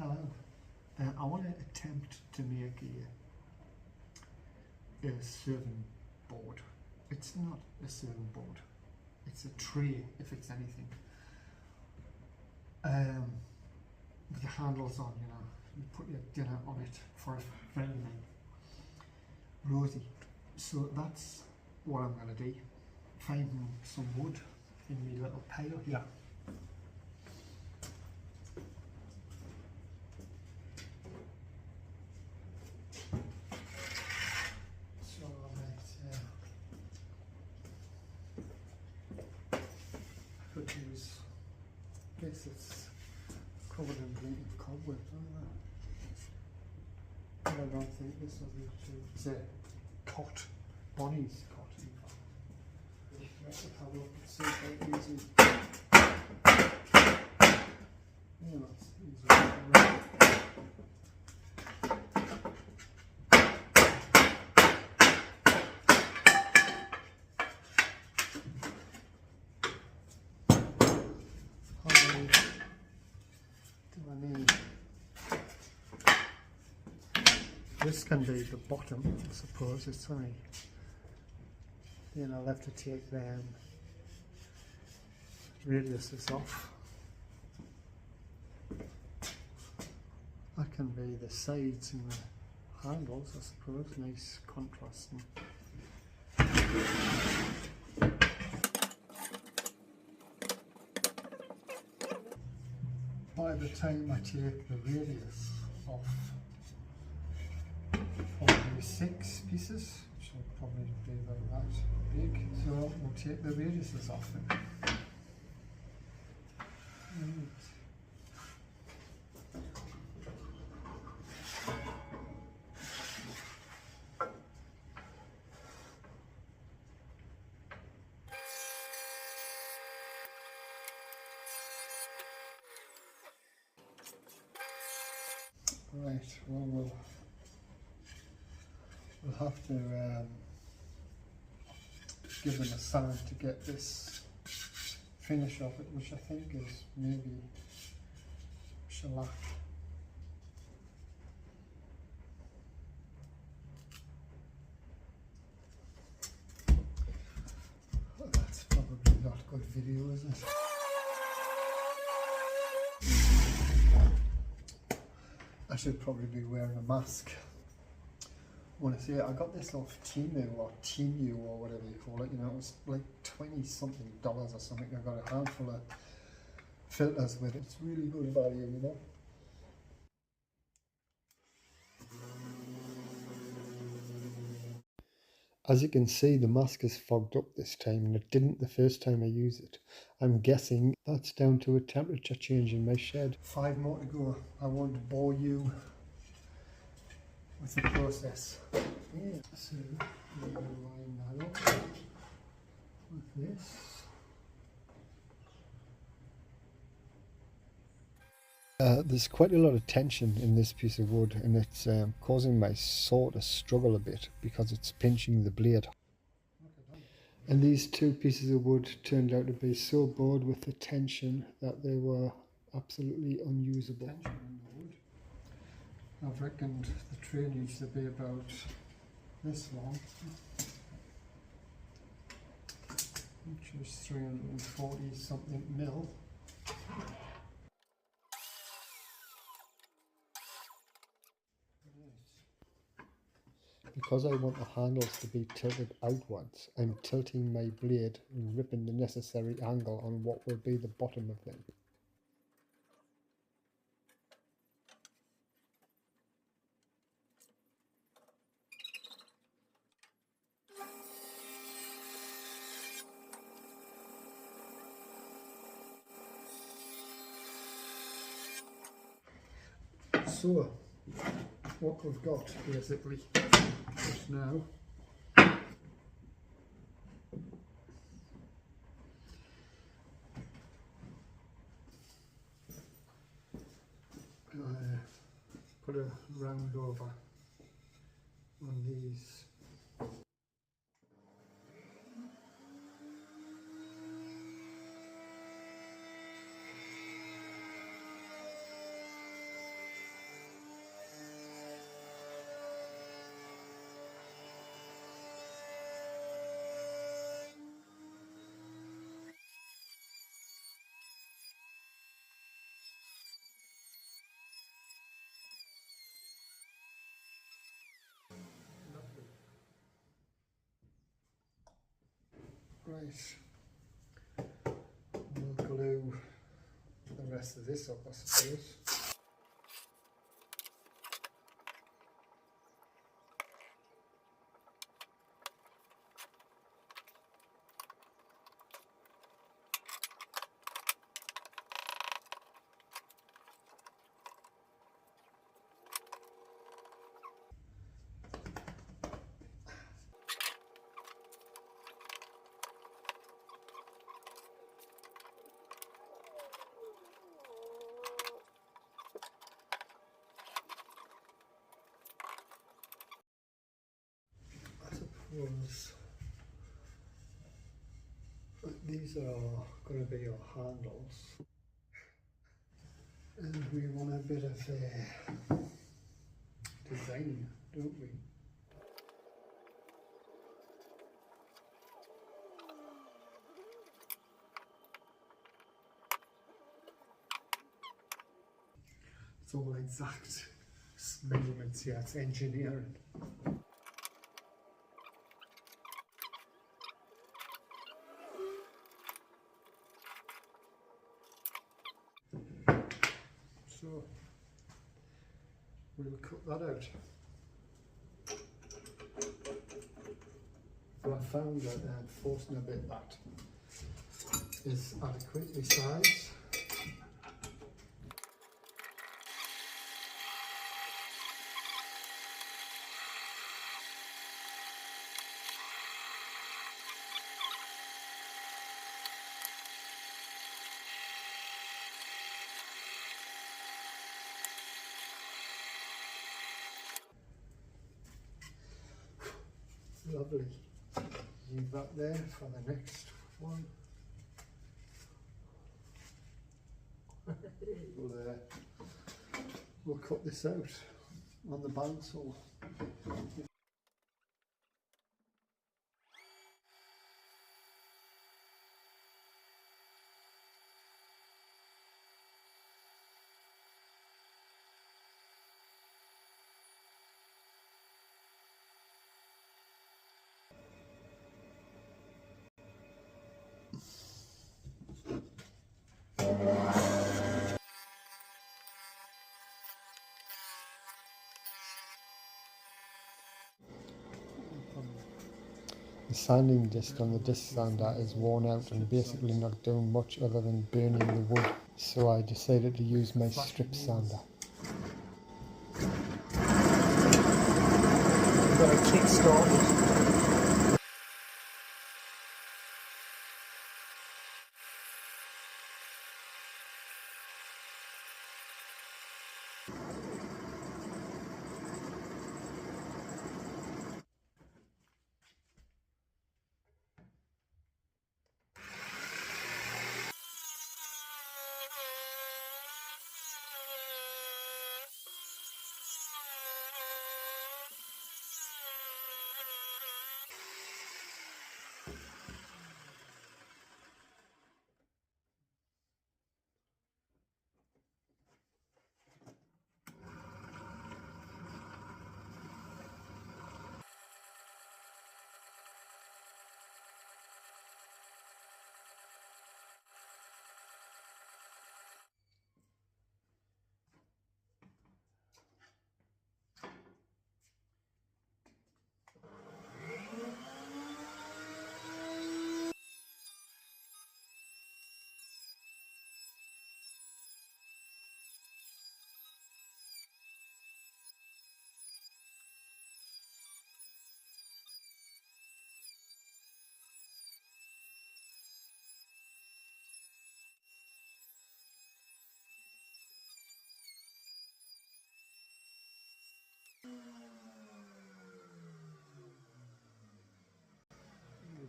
Hello. I want to attempt to make a serving board. It's not a serving board. It's a tray, if it's anything. With the handles on, you know. You put your dinner on it for a friend of mine, Rosie. So that's what I'm going to do. Finding some wood in my little pile here. So I could use, I guess it's covered in bleeding cobwebs, isn't it? But I don't think this will be too. It's a cot, Bonnie's cot. Let's have a look and see if I easy. Yeah, that's easy. How many do I need? This can be the bottom, I suppose. It's only. Then I'll have to take them radiuses off. That can be the sides and the handles, I suppose. Nice contrasting. By the time I take the radius off, probably 6 pieces, which will probably be about that big. So we'll take the radiuses off then. Right, well we'll have to give them a sign to get this finish of it, which I think is maybe shellac. Oh, that's probably not good video, is it? I should probably be wearing a mask. I want to say I got this off Temu or whatever you call it. You know, it was like $20-something or something. I got a handful of filters with it. It's really good value, you know. As you can see, the mask is fogged up this time, and it didn't the first time I used it. I'm guessing that's down to a temperature change in my shed. 5 more to go. I won't bore you with the process. Yeah. So we're going to line that up with this. There's quite a lot of tension in this piece of wood, and it's causing my saw to struggle a bit because it's pinching the blade. And these 2 pieces of wood turned out to be so bored with the tension that they were absolutely unusable. I've reckoned the tray needs to be about this long, which is 340 something mil. Because I want the handles to be tilted outwards, I'm tilting my blade and ripping the necessary angle on what will be the bottom of them. So, what we've got basically just now put a round over on these. Right, we'll glue the rest of this up, I suppose. I suppose these are going to be your handles, and we want a bit of design, don't we? It's all exact measurements, yeah, it's engineering. So we'll cut that out. But I found that forcing a bit that is adequately sized. Lovely. Leave that there for the next one. We'll cut this out on the bandsaw. The sanding disc on the disc sander is worn out and basically not doing much other than burning the wood, so I decided to use my strip sander. Got a kick started.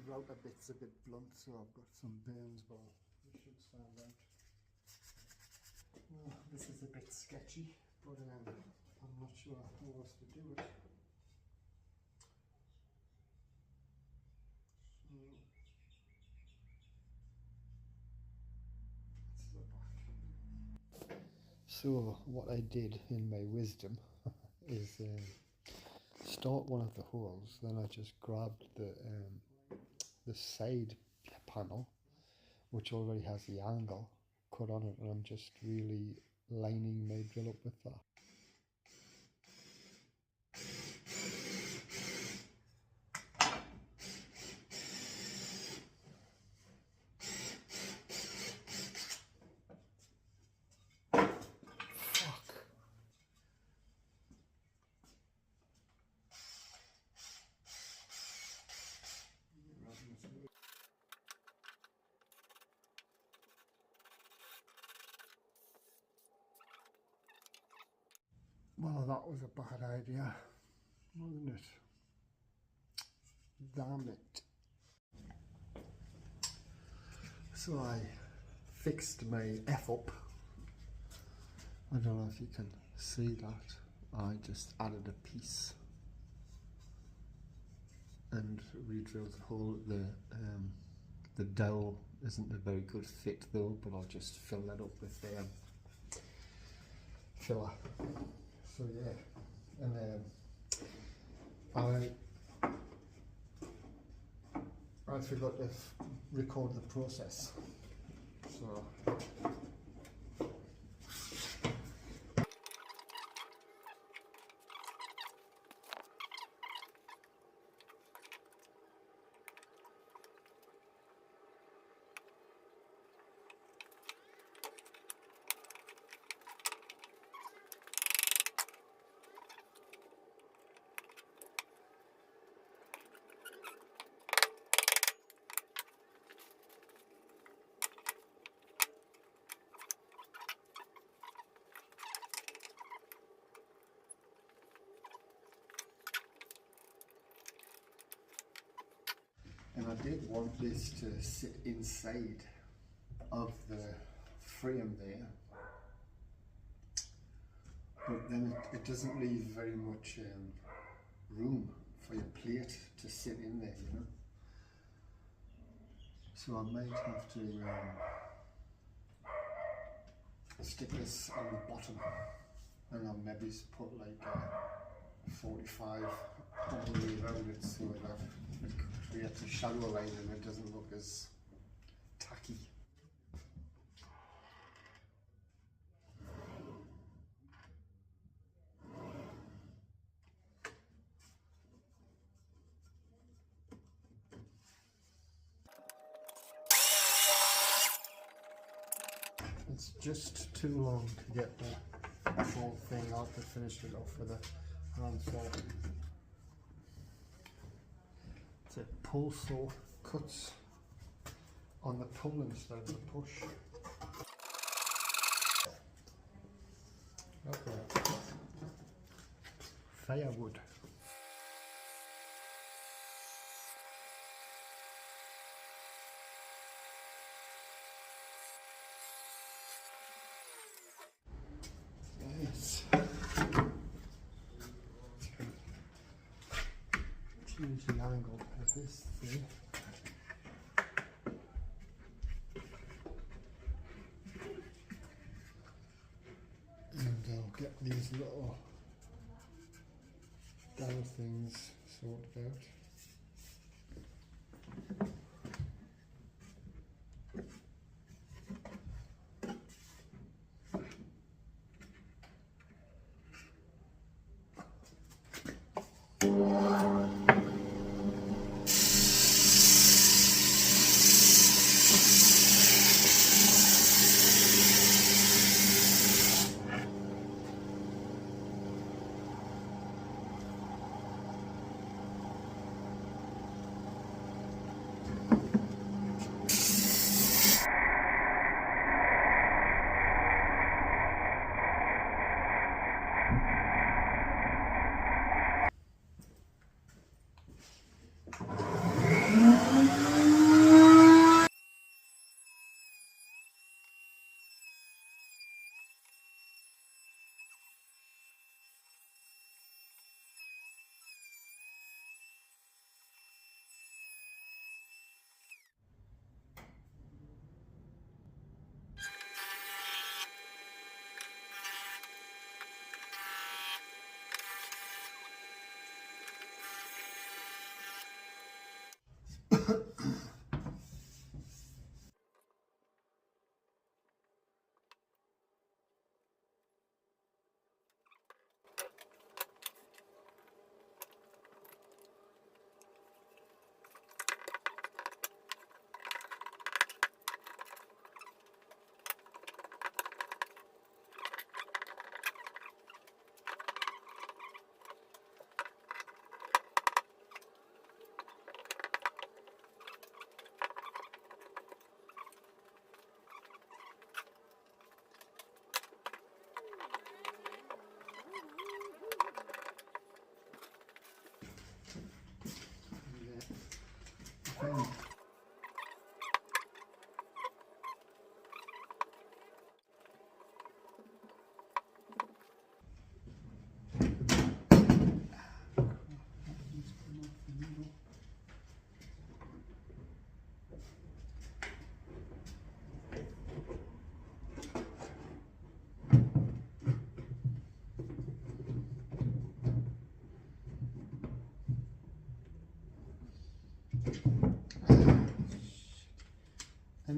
The router bit's a bit blunt, so I've got some burns, but you should stand out. Well, this is a bit sketchy, but I'm not sure how else to do it. So what I did in my wisdom is start one of the holes, then I just grabbed the the side panel, which already has the angle cut on it, and I'm just really lining my drill up with that. Well, that was a bad idea, wasn't it? Damn it. So I fixed my F up. I don't know if you can see that. I just added a piece and re-drilled the hole. The dowel isn't a very good fit though, but I'll just fill that up with filler. So yeah, and I forgot to record the process. So and I did want this to sit inside of the frame there, but then it doesn't leave very much room for your plate to sit in there, you know. So I might have to stick this on the bottom, and I'll maybe put like a 45 all the way around it so that it creates a shadow line and it doesn't look as tacky. It's just too long to get the whole thing out to finish it off with a hand saw. It's a pull saw, cuts on the pull instead of the push. Okay. Firewood. Yes. Change the angle of this thing. And I'll get these little dowel things sorted out.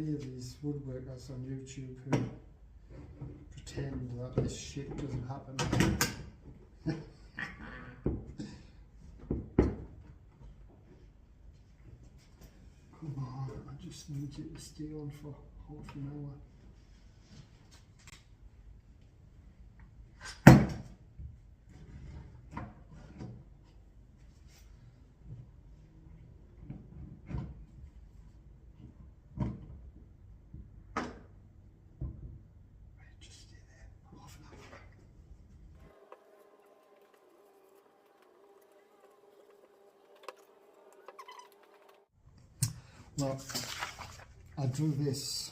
any of these woodworkers on YouTube who pretend that this shit doesn't happen. Come on, I just need you to stay on for half an hour. Just stay there, half an hour. Well, I drew this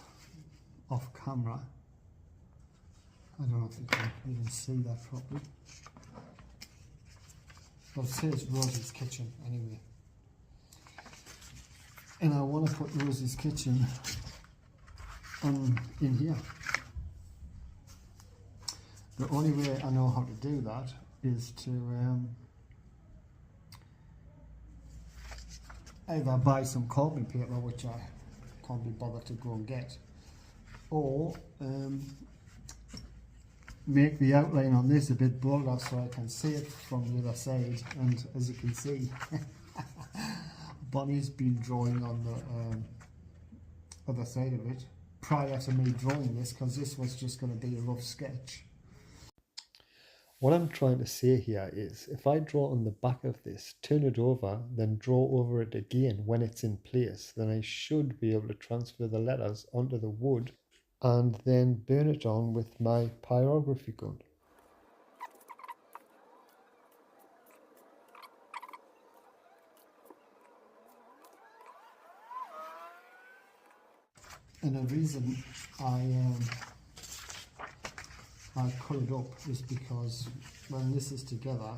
off camera. I don't know if you can even see that properly. Well, it says Rosie's Kitchen anyway. And I want to put Rosie's Kitchen in here. The only way I know how to do that is to either buy some carbon paper, which I can't be bothered to go and get, or make the outline on this a bit bolder so I can see it from the other side. And as you can see, Bonnie's been drawing on the other side of it prior to me drawing this, because this was just going to be a rough sketch. What I'm trying to say here is, if I draw on the back of this, turn it over, then draw over it again when it's in place, then I should be able to transfer the letters onto the wood and then burn it on with my pyrography gun. And the reason I cut it up is because when this is together,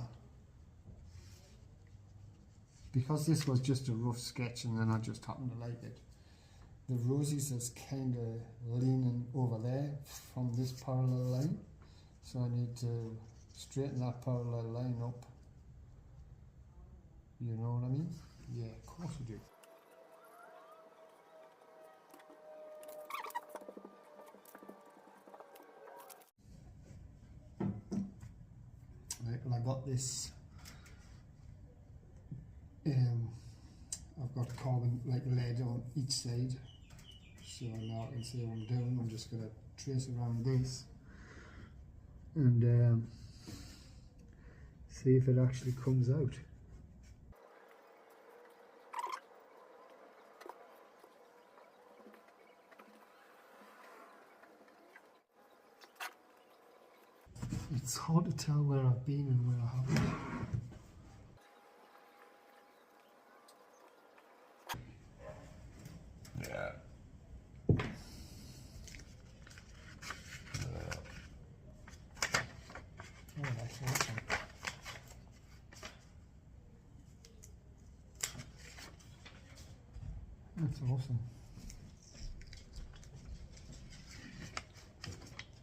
because this was just a rough sketch and then I just happened to like it, the roses is kind of leaning over there from this parallel line, so I need to straighten that parallel line up. You know what I mean? Yeah, of course I do. Right, well, I got this, I've got carbon like lead on each side, so now I can see what I'm doing. I'm just going to trace around this and see if it actually comes out. It's hard to tell where I've been and where I haven't. Yeah. Oh, that's awesome. That's awesome.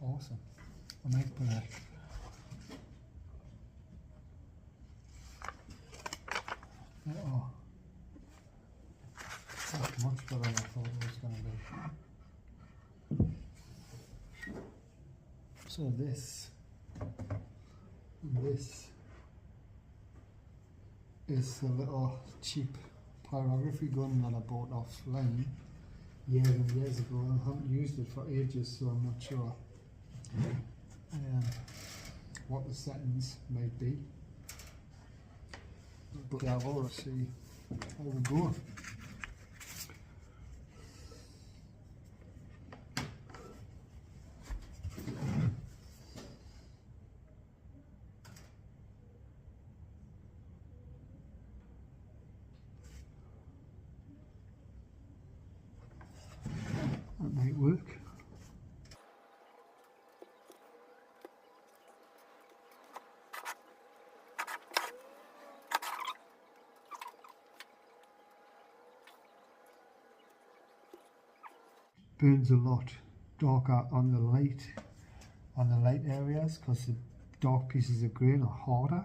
Awesome. I might put a oh, that's much better than I thought it was going to be. So this is a little cheap pyrography gun that I bought offline years and years ago. I haven't used it for ages, so I'm not sure what the settings might be. But yeah, we'll see how we go. That might work. Burns a lot darker on the light areas, because the dark pieces of grain are harder.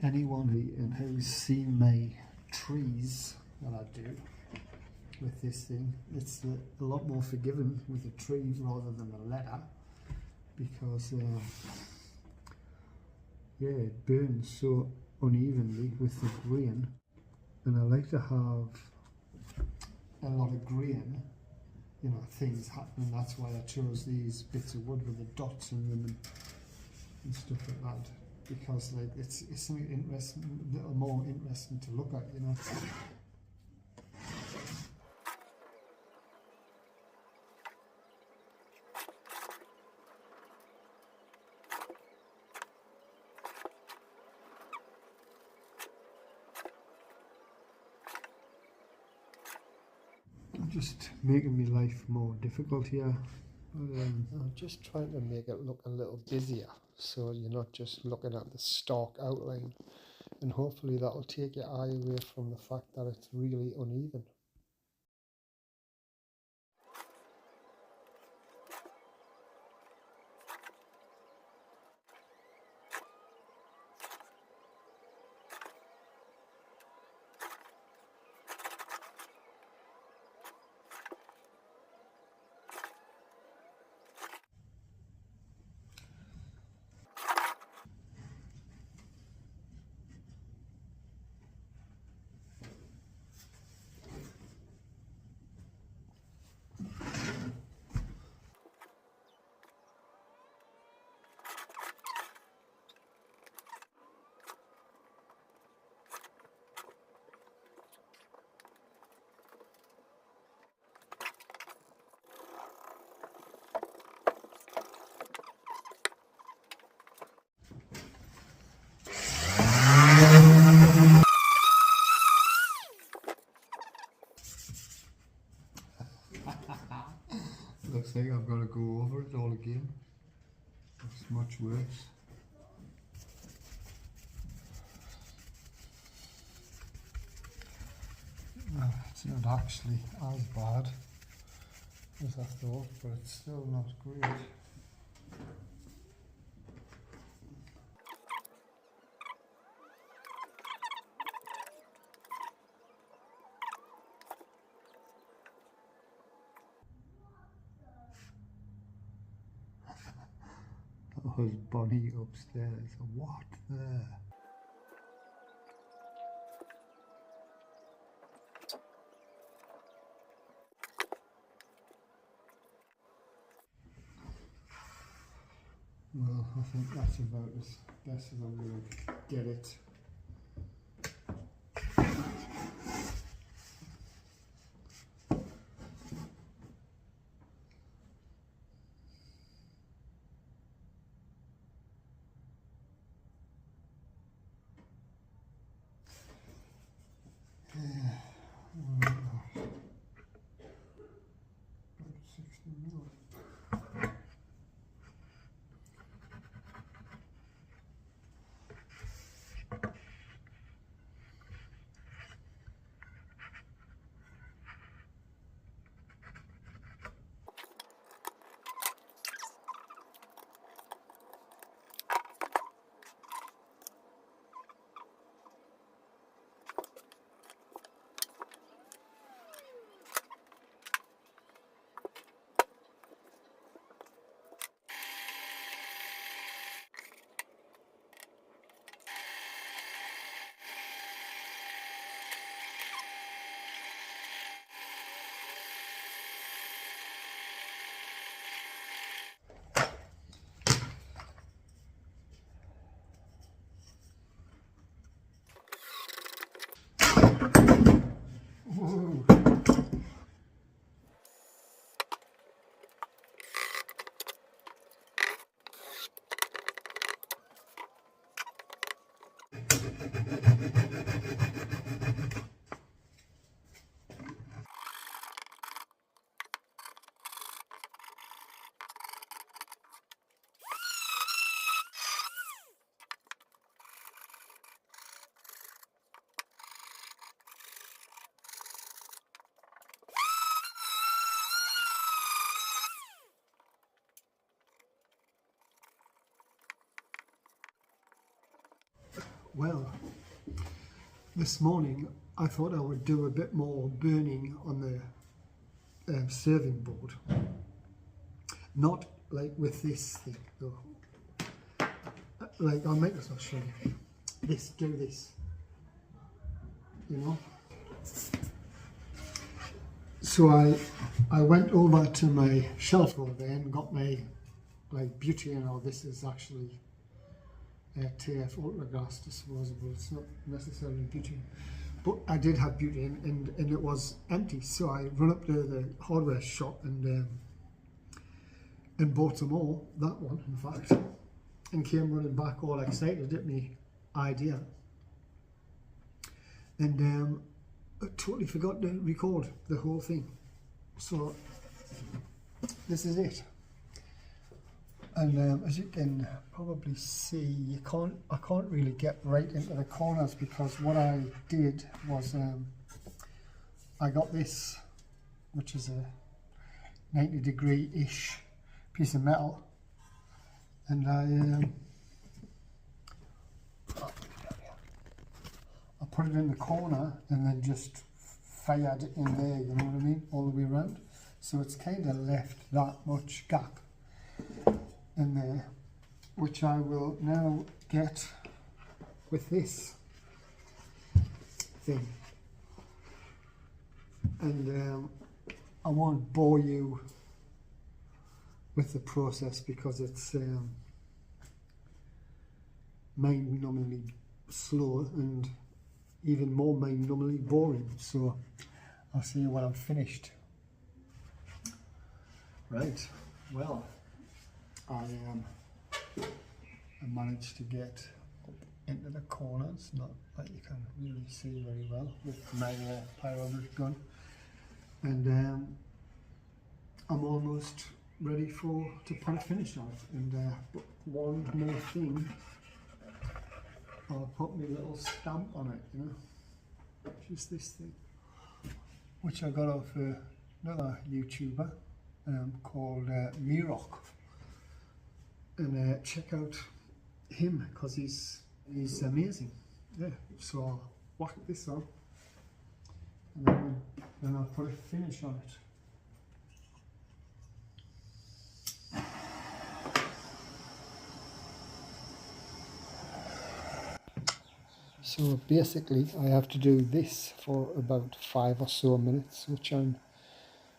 anyone who's seen my trees that I do with this thing, it's a lot more forgiving with a tree rather than a letter, because yeah, it burns so unevenly with the grain, and I like to have a lot of grain, you know, things happening. That's why I chose these bits of wood with the dots in them and stuff like that, because like it's something interesting, a little more interesting to look at, you know. Just making my life more difficult here. I'm just trying to make it look a little busier, so you're not just looking at the stark outline, and hopefully that'll take your eye away from the fact that it's really uneven. Looks like I've got to go over it all again. It's much worse. It's not actually as bad as I thought, but it's still not great. That was Bonnie upstairs. What there? Well, I think that's about as best as I'm going to get it. Well, this morning I thought I would do a bit more burning on the serving board. Not like with this thing though. Like, I'll make this, I'll show you. This, do this. You know? So I went over to my shelf over there and got my like butane, or this is actually TF Ultra Gas disposable. It's not necessarily butane, but I did have butane and it was empty. So I run up to the hardware shop and bought some more. That one, in fact, and came running back all excited at me idea. And I totally forgot to record the whole thing. So this is it. And as you can probably see, I can't really get right into the corners, because what I did was I got this, which is a 90-degree-ish piece of metal, and I put it in the corner and then just fired it in there, you know what I mean, all the way around. So it's kind of left that much gap in there, which I will now get with this thing. And I won't bore you with the process because it's mind-numbingly slow and even more mind-numbingly boring. So I'll see you when I'm finished. Right, well, I managed to get up into the corners, not that you can really see very well with my pyrometric gun, and I'm almost ready to put a finish on it. And but one more thing, I'll put my little stamp on it, you know, just this thing, which I got off another YouTuber called Mirok. And check out him because he's amazing. Yeah, so I'll whack this on and then I'll put a finish on it. So basically I have to do this for about 5 or so minutes, which I'm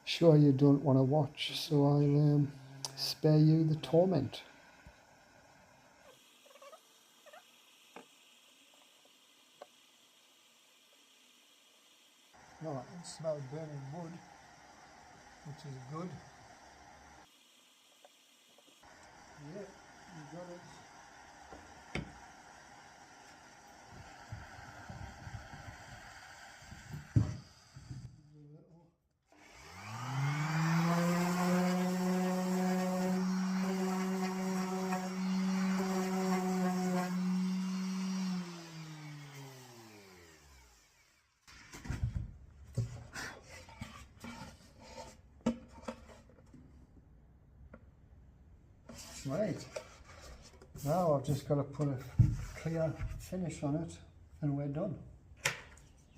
sure you don't want to watch, so I'll spare you the torment. Well, I can smell burning wood, which is good. Yeah, you got it. Right, now I've just got to put a clear finish on it and we're done.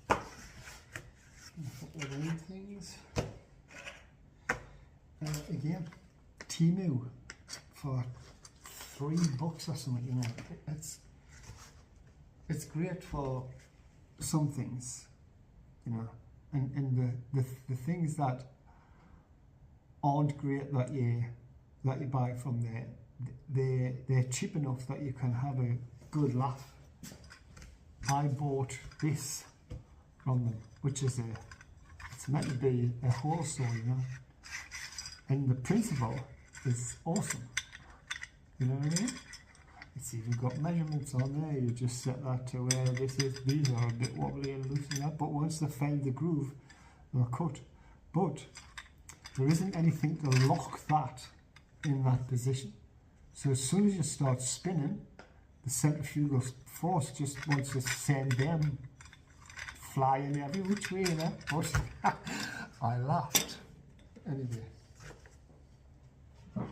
Put the things. Again, Temu for $3 or something, you know. It's great for some things, you know, and the things that aren't great that you buy from there, they're cheap enough that you can have a good laugh. I bought this from them, which is it's meant to be a wholesale, you know, and the principle is awesome. You know what I mean? It's even got measurements on there. You just set that to where these are a bit wobbly and loose and that, but once they find the groove, they'll cut. But there isn't anything to lock that in that position. So as soon as you start spinning, the centrifugal force just wants to send them flying every which way, you know. But I laughed. Anyway, I'll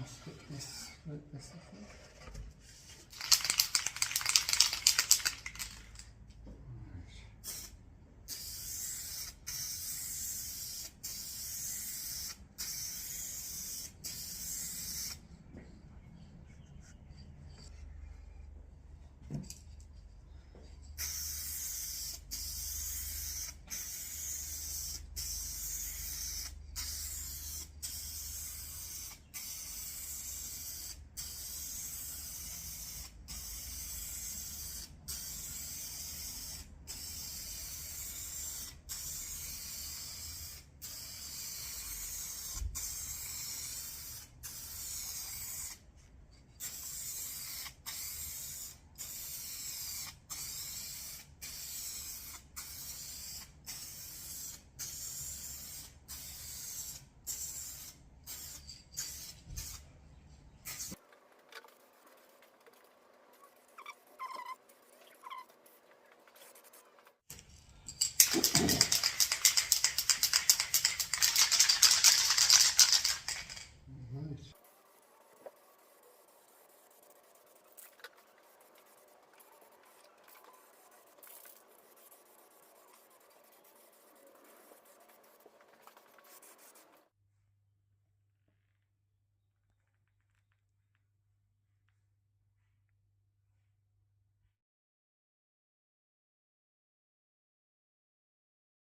stick this like this, I think.